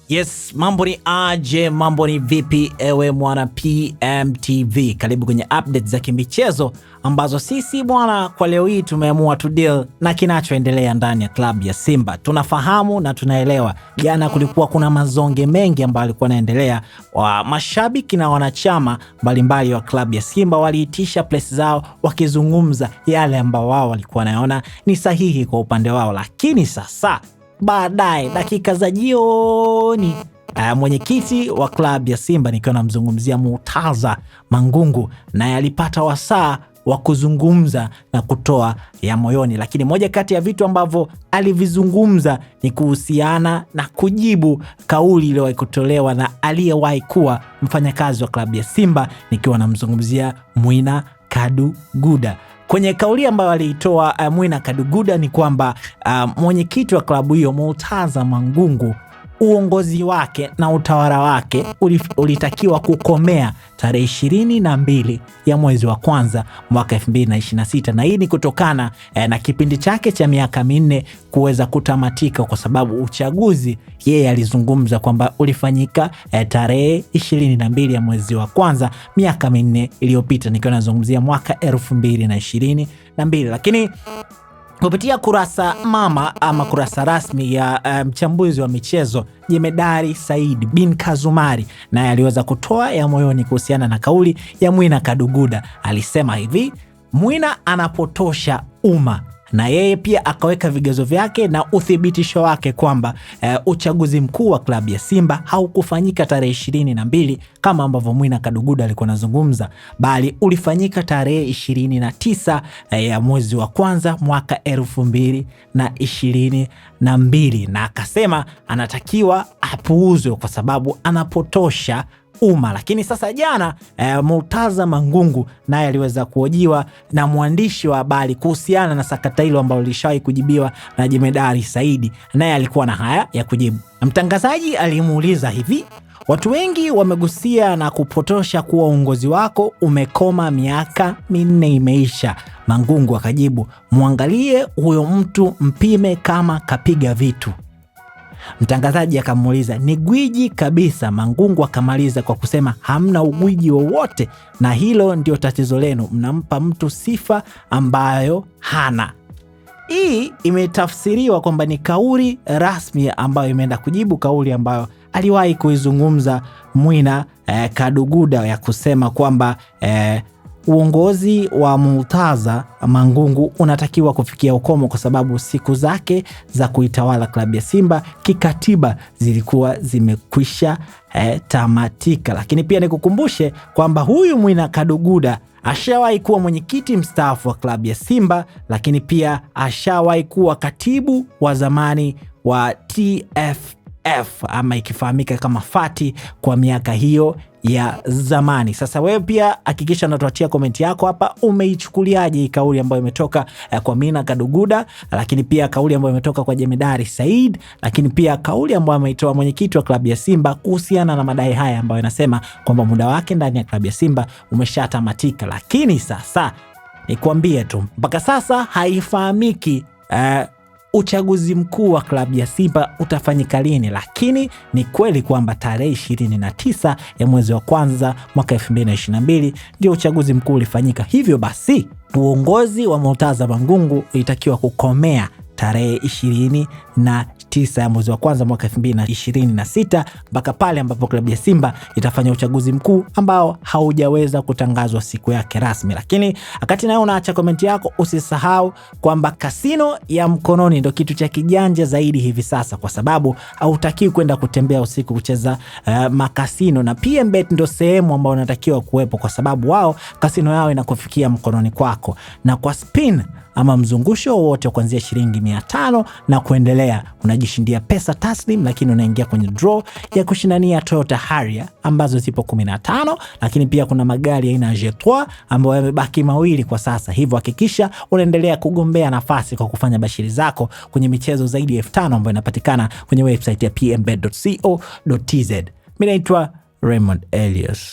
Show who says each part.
Speaker 1: Yes, mambo ni aje, mambo ni vipi ewe mwana PMTV. Karibu kwenye updates za kimichezo ambazo sisi bwana kwa leo hii tumeamua to deal na kinachoendelea ndani ya klabu ya Simba. Tunafahamu na tunaelewa jana kulikuwa kuna mazonge mengi ambayo yalikuwa yanaendelea. Mashabiki na wanachama mbalimbali wa klabu ya Simba waliitisha press zao wakizungumza yale ambao wao walikuwa wanaona ni sahihi kwa upande wao, lakini sasa baadaye dakika za jioni mwenyekiti wa klabu ya Simba nikiwa namzungumzia Murtaza Mangungu naye alipata wasaa wa kuzungumza na kutoa ya moyoni, lakini moja kati ya vitu ambavyo alivizungumza ni kuhusiana na kujibu kauli iliyowahi kutolewa na aliyewahi kuwa mfanyakazi wa klabu ya Simba nikiwa namzungumzia Mwina Kaduguda. Kwenye kauli ambayo aliitoa Mwina Kaduguda ni kwamba mwenyekiti wa klabu hiyo Murtaza Mangungu, uongozi wake na utawala wake ulitakiwa kukomea tarehe 22 ya mwezi wa kwanza mwaka 2026, na hii ni kutokana na kipindi chake cha miaka 4 kuweza kutamatika, kwa sababu uchaguzi yeye alizungumza kwamba ulifanyika tarehe 22 ya mwezi wa kwanza miaka 4 iliyopita, nikiwa nazungumzia mwaka 2022. Lakini kupitia kurasa mama ama kurasa rasmi ya mchambuzi wa michezo Jemedari Said bin Kazumari, naye aliweza kutoa ya moyoni kuhusiana na kauli ya Mwina Kaduguda. Alisema hivi: Mwina anapotosha umma, na yeye pia akaweka vigezo vyake na uthibitisho wake kwamba uchaguzi mkuu wa klabu ya Simba haukufanyika tarehe 22 kama ambavyo Mwina Kaduguda alikuwa anazungumza, bali ulifanyika tarehe 29 ya mwezi wa kwanza mwaka 2022, na akasema anatakiwa apuuzwe kwa sababu anapotosha umma. Lakini sasa jana Murtaza Mangungu naye aliweza kuhojiwa na mwandishi wa habari kuhusiana na sakata hilo ambalo lishawahi kujibiwa na Jemedari Saidi, naye alikuwa na haya ya kujibu. Mtangazaji alimuuliza hivi: watu wengi wamegusia na kupotosha kuwa uongozi wako umekoma, miaka 4 imeisha. Mangungu akajibu: muangalie huyo mtu, mpime kama kapiga vitu. Mtangazaji akamuuliza ni gwiji kabisa. Mangungu akamaliza kwa kusema hamna ugwiji wowote, na hilo ndio tatizo lenu, mnampa mtu sifa ambayo hana. Hii imetafsiriwa kwamba ni kauli rasmi ambayo imeenda kujibu kauli ambayo aliwahi kuizungumza Mwina Kaduguda ya kusema kwamba uongozi wa Murtaza Mangungu unatakiwa kufikia ukomo kwa sababu siku zake za kuitawala klabu ya Simba kikatiba zilikuwa zimekwisha tamatika. Lakini pia nikukumbushe kwamba huyu Mwina Kaduguda ashawahi kuwa mwenyekiti mstaafu wa klabu ya Simba, lakini pia ashawahi kuwa katibu wa zamani wa TFF ama ikifahamika kama Fati kwa miaka hiyo ya zamani. Sasa wewe pia hakikisha unatuachia komenti yako hapa, umeichukuliaje kauli ambayo imetoka kwa Mwina Kaduguda, lakini pia kauli ambayo imetoka kwa Jemedari Said, lakini pia kauli ambayo ameitoa mwenyekiti wa klabu ya Simba kuhusiana na madai haya ambayo yanasema kwamba muda wake ndani ya klabu ya Simba umeshatamatika. Lakini sasa nikwambie tu mpaka sasa haifahamiki uchaguzi mkuu wa klabu ya Simba utafanyika lini, lakini ni kweli kwamba tarehe 29 ya mwezi wa kwanza mwaka 2022 ndio uchaguzi mkuu ulifanyika. Hivyo basi uongozi wa Murtaza Mangungu ulitakiwa kukomea tarehe 29 ya mwezi wa kwanza mwaka 2026 mpaka pale ambapo klabu ya Simba itafanya uchaguzi mkuu ambao haujaweza kutangazwa siku yake rasmi. Lakini wakati nayo unaacha komenti yako, usisahau kwamba kasino ya mkononi ndio kitu cha kijanja zaidi hivi sasa, kwa sababu hautakiwi kwenda kutembea usiku kucheza makasino, na PMBet ndio sehemu ambayo unatakiwa kuwepo, kwa sababu wao kasino yao inakufikia mkononi kwako, na kwa spin ama mzungusho wote kuanzia shilingi 500 na kuendelea unajishindia pesa taslim, lakini unaingia kwenye draw ya kushindania Toyota Harrier ambazo zipo 15, lakini pia kuna magari aina ya G3 ambayo yamebaki mawili kwa sasa. Hivyo hakikisha unaendelea kugombea nafasi kwa kufanya bashiri zako kwenye michezo zaidi ya 5000 ambayo inapatikana kwenye website ya pmbet.co.tz. Mimi naitwa Raymond Elias.